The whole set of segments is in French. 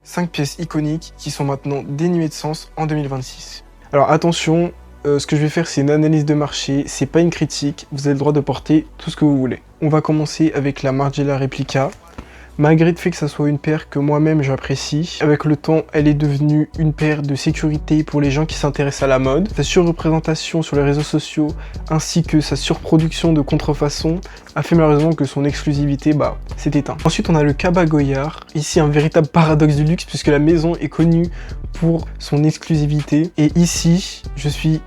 5 pièces iconiques qui sont maintenant dénuées de sens en 2026. Alors attention, ce que je vais faire c'est une analyse de marché, c'est pas une critique, vous avez le droit de porter tout ce que vous voulez. On va commencer avec la Margiela Replica. Malgré le fait que ça soit une paire que moi-même j'apprécie, avec le temps elle est devenue une paire de sécurité pour les gens qui s'intéressent à la mode. Sa surreprésentation sur les réseaux sociaux ainsi que sa surproduction de contrefaçon a fait malheureusement que son exclusivité s'est éteinte. Ensuite on a le Kaba Goyard, ici un véritable paradoxe du luxe puisque la maison est connue pour son exclusivité et ici je suis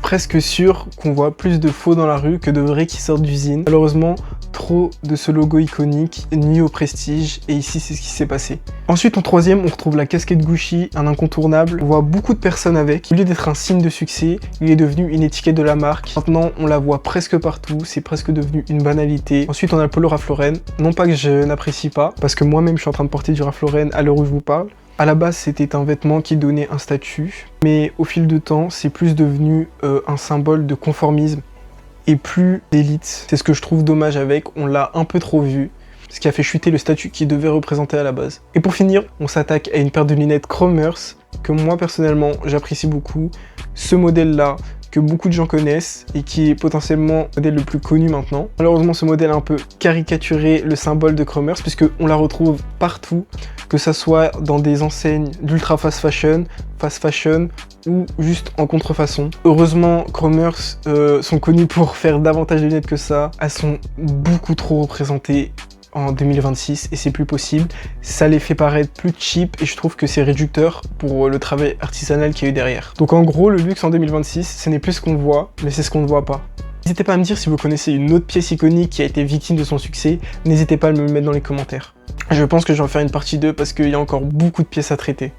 presque sûr qu'on voit plus de faux dans la rue que de vrais qui sortent d'usine. Malheureusement, trop de ce logo iconique nuit au prestige et ici c'est ce qui s'est passé. Ensuite en troisième on retrouve la casquette Gucci, un incontournable. On voit beaucoup de personnes avec. Au lieu d'être un signe de succès, il est devenu une étiquette de la marque. Maintenant on la voit presque partout, c'est presque devenu une banalité. Ensuite on a le polo Ralph Lauren, non pas que je n'apprécie pas, parce que moi-même je suis en train de porter du Ralph Lauren à l'heure où je vous parle. À la base, c'était un vêtement qui donnait un statut, mais au fil du temps, c'est plus devenu un symbole de conformisme et plus d'élite. C'est ce que je trouve dommage avec, on l'a un peu trop vu, ce qui a fait chuter le statut qu'il devait représenter à la base. Et pour finir, on s'attaque à une paire de lunettes Chromers que moi personnellement j'apprécie beaucoup. Ce modèle-là, que beaucoup de gens connaissent et qui est potentiellement le modèle le plus connu maintenant. Malheureusement, ce modèle a un peu caricaturé le symbole de Chromers puisque on la retrouve partout, que ça soit dans des enseignes d'ultra fast fashion ou juste en contrefaçon. Heureusement, Chromers sont connus pour faire davantage de lunettes que ça. Elles sont beaucoup trop représentées en 2026 et c'est plus possible. Ça les fait paraître plus cheap et je trouve que c'est réducteur pour le travail artisanal qu'il y a eu derrière. Donc en gros, le luxe en 2026, ce n'est plus ce qu'on voit, mais c'est ce qu'on ne voit pas. N'hésitez pas à me dire si vous connaissez une autre pièce iconique qui a été victime de son succès, n'hésitez pas à me le mettre dans les commentaires. Je pense que je vais en faire une partie 2 parce qu'il y a encore beaucoup de pièces à traiter.